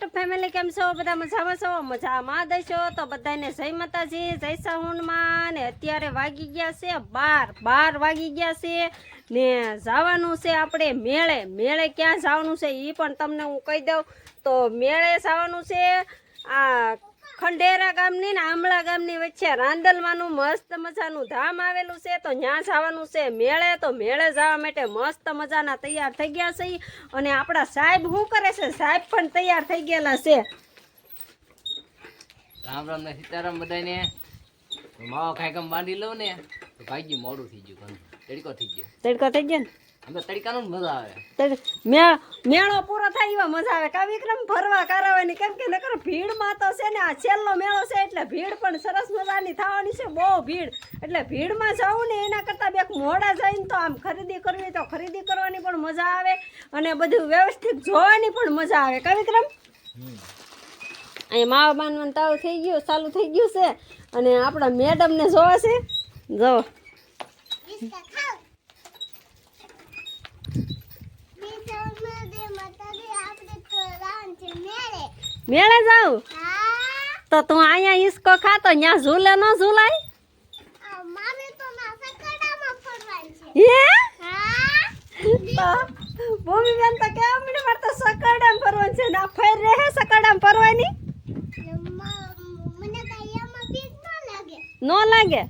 YouTube family કેમ છો? બધા મજામાં છો? મજામાં દેશો તો બધાને જય માતાજી, જય સાહુનમાં. ને અત્યારે વાગી ગયા છે 12 વાગી ગયા છે ને જવાનું છે આપણે મેળે ક્યાં જવાનું છે એ પણ તમને હું કહી દઉં. તો મેળે જવાનું છે આ ખંડેરા ગામની ને આમળા ગામની વચ્ચે રાંદલવાનું મસ્ત મજાનું ધામ આવેલું છે. તો ત્યાં જવાનું છે મેળે. તો મેળે જવા માટે મસ્ત મજાના તૈયાર થઈ ગયા છે. અને આપણા સાહેબ શું કરે છે? સાહેબ પણ તૈયાર થઈ ગયેલા છે. રામ રામ ને સીતારામ બધાને. માવો કાંઈ બાંધી લઉં ને તો ભાગ્યું મોડું થઈ ગયું. તડકો થઈ ગયો ને આમ તો તડકાનો જ મજા આવે. મેળો પૂરો થાય એવા મજા આવે. કા વિક્રમ ફરવા કરાવવાની, કેમ કે નકર ભીડમાં તો છે ને આ છેલ્લો મેળો છે એટલે ભીડ પણ સરસ મજાની થવાની છે, બહુ ભીડ. એટલે ભીડમાં જવું ને એના કરતાં બેક મોડા જઈને તો આમ ખરીદી કરવી તો ખરીદી કરવાની પણ મજા આવે અને બધું વ્યવસ્થિત જોવાની પણ મજા આવે. કા વિક્રમ? અહીં માવા બાંધવાનું ચાલુ થઈ ગયું છે અને આપણા મેડમને જોવા છે. જો મેળે જાઉં તો તું અહીંયા ઈસકો ખાતો ત્યાં ઝૂલે ન ઝૂલાય? ભૂમિ બેન તો કેવા મને મારે તો સકરડામ ફરવાનું છે. ના ફેર રહે સકરડામ ફરવાની નો લાગે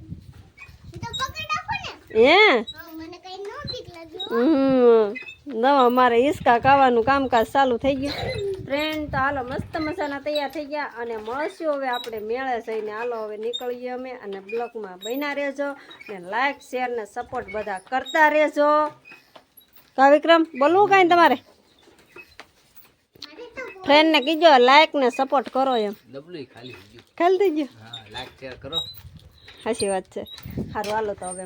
હે? અમારે ઈસકા ખાવાનું કામકાજ ચાલુ થઈ ગયું. ફ્રેન્ડ તો હાલો મસ્ત મજાના તૈયાર થઈ ગયા અને મળશું હવે આપણે મેળે જઈને. હાલો હવે નીકળીએ અમે અને બ્લોગમાં બન્યા રહેજો ને લાઈક શેર ને સપોર્ટ બધા કરતા રહેજો. કા વિક્રમ બોલવું કાંઈ તમારે? ફ્રેન્ડને કીજો લાઈક ને સપોર્ટ કરો એમ. ડબલું ખાલી થઈ ગયું. હા, લાઈક શેર કરો. સાચી વાત છે. સારું હાલો તો હવે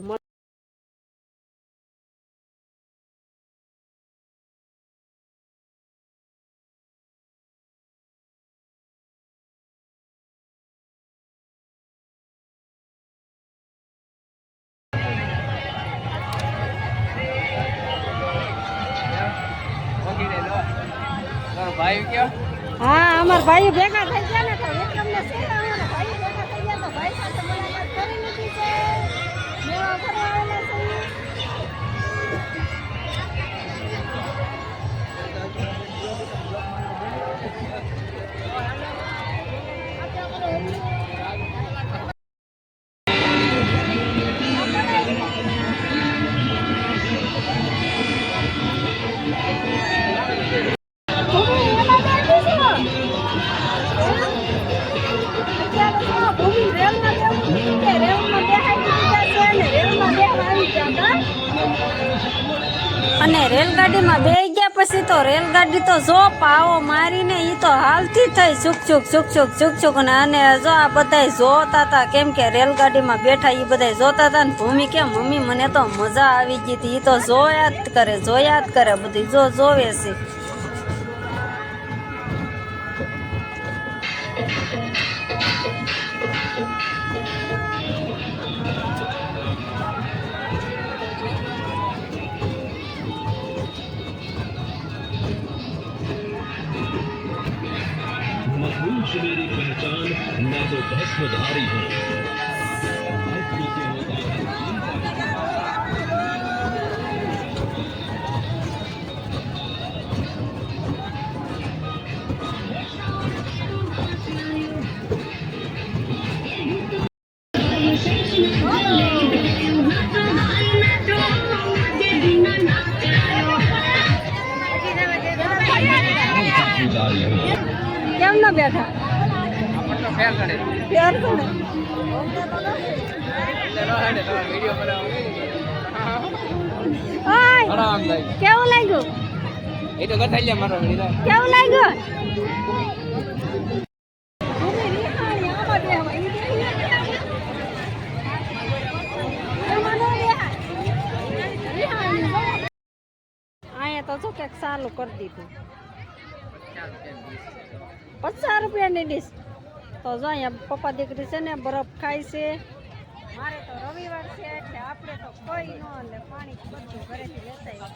ભાઈ કયો? હા, અમાર ભાઈ ભેગા થઈ ગયા ને તો વિક્રમને છે અમારા ભાઈ ભેગા થઈ ગયા તો ભાઈ સાથે મુલાકાત કરી લીધી છે. મેળો ફરવા આવેલા છે. અને રેલગાડીમાં બેસી ગયા પછી તો રેલગાડી તો જો પાવો મારીને ઈ તો હાલતી થઈ છુક અને જો આ બધા જોતા હતા, કેમ કે રેલગાડીમાં બેઠા ઈ બધા જોતા હતા ને ભૂમિ કે મમ્મી મને તો મજા આવી ગઈ હતી. ઈ તો જોયા જ કરે બધી જોવે છે. मेरी पहचान मैं तो भस्मधारी हूँ. કેમ ન બેઠા? કેવું લાગ્યું? કેવું લાગ્યું? અહીંયા તો શું કંઈક ચાલુ કરી દીધું. 50 રૂપિયાની ડીશ. તો જો અહીંયા પપ્પા દીકરી છે ને બરફ ખાય છે. મારે તો રવિવાર છે એટલે આપણે તો કોઈ ન એટલે પાણી બધું ઘરેથી લેતા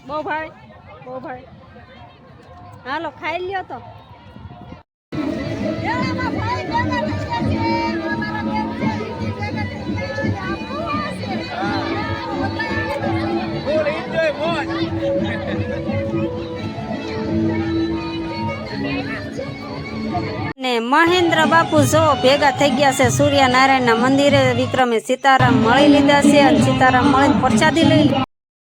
બહુ ભાવે. ઓ ભાઈ હાલો ખાઈ લ્યો તો ને મહેન્દ્ર બાપુ જો ભેગા થઈ ગયા છે સૂર્યનારાયણ ના મંદિરે વિક્રમે સીતારામ મળી લીધા છે અને સીતારામ મળીને પ્રસાદી લઈ લીધી.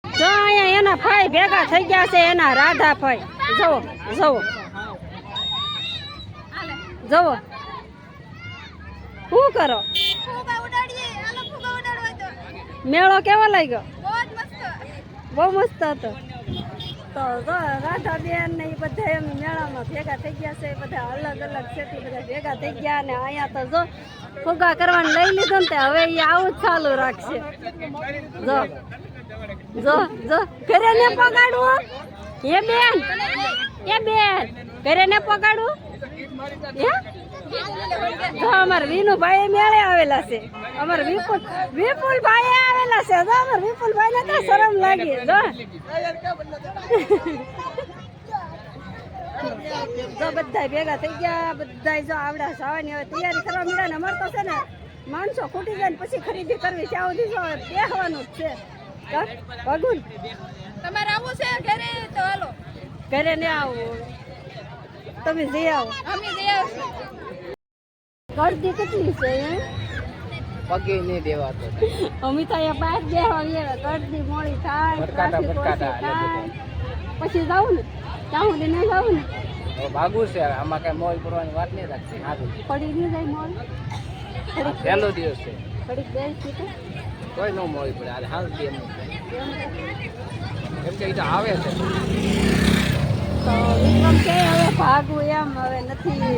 જો અહીંયા એના ભાઈ ભેગા થઈ ગયા છે એના રાધા ભાઈ જુઓ જુઓ જુઓ શું કરો મેળો કેવો લાગ્યો બહુ મસ્ત હતો તો જો રાધાબેન ને એ બધા એમ મેળામાં ભેગા થઈ ગયા છે બધા અલગ અલગ છે તે બધા ભેગા થઈ ગયા ને અહીંયા તો જો ફુગા કરવાનું લઈ લીધો ને તે હવે એ આવું જ ચાલુ રાખશે જો જો જો ઘરે ને પગાડવું એ બેન ઘરે ને પગાડવું જો અમાર વિનુભાઈ મેળે આવેલા છે અમાર વિપુલભાઈ આવેલા છે જો અમાર વિપુલભાઈ ને તો શરમ લાગી જો જો બધા ભેગા થઈ ગયા બધા જો આવડા જવાની હવે તૈયારી કરવા મળ્યા ને અમારે તો છે ને માણસો ખૂટી જાય ને પછી ખરીદી કરવી ત્યાં સુધી જો બેહવાનું જ છે ભગુન તમારે આવું છે ઘરે તો હાલો ઘરે ને આવું તમે જઈ આવો અમે જઈ આવશું ગરદી કેટલી છે પગે નહીં દેવાતો અમે તો અહીંયા બહાર બેહવા ગરદી મોડી થાય પછી જાઉં ને ત્યાં સુધી નહીં જાઉં ને ભાગું છે આમાં કઈ મોલ કરવાની વાત નહીં રાખતી પડી નહીં જાય મોલ પહેલો દિવસ છે થોડીક બેસી તો કોઈ નો મોલ પડે આજે હાલ કેમ કે એ તો આવે છે તો વિક્રમ કે હવે ભાગવું એમ હવે નથી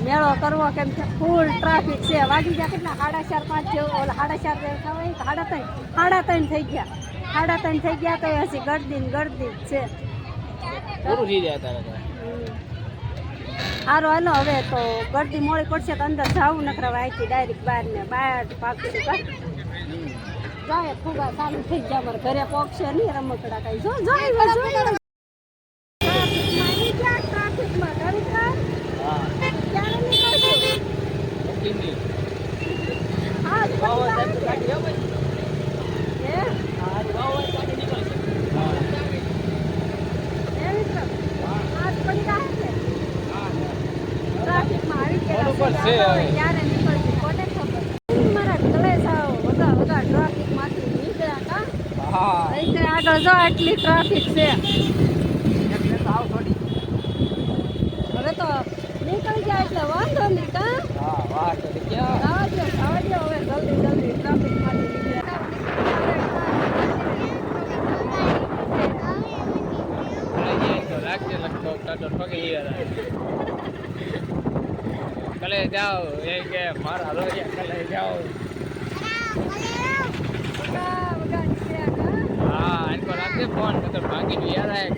મેળો કરવો કેમ કે ફૂલ ટ્રાફિક છે વાગી ગયા કેટલા 4:30 5 જેવું ઓલા 4:30 3:30 થઈ ગયા 3:30 થઈ ગયા તો હજી ગરદી છે પૂરું થઈ જાય તારે સારું હાલો હવે તો ગરદી મોડી પડશે તો અંદર જાવું નકરા અહીંથી ડાયરેક્ટ બહાર ભાગશું જાય ફુગા ચાલુ થઈ ગયા અમારે ઘરે પોકશે નહીં રમકડા કઈ જો ટ્રાફિકમાં આગળ જો આટલી ટ્રાફિક છે હવે તો નીકળી જાય એટલે વાંધો નહીં કા હવે જલ્દી ટ્રાફિક માંથી કલે જાઓ એ કે મારા કલે જાઓ હા ઇनको રાખજે ફોન તો ભાગી યાર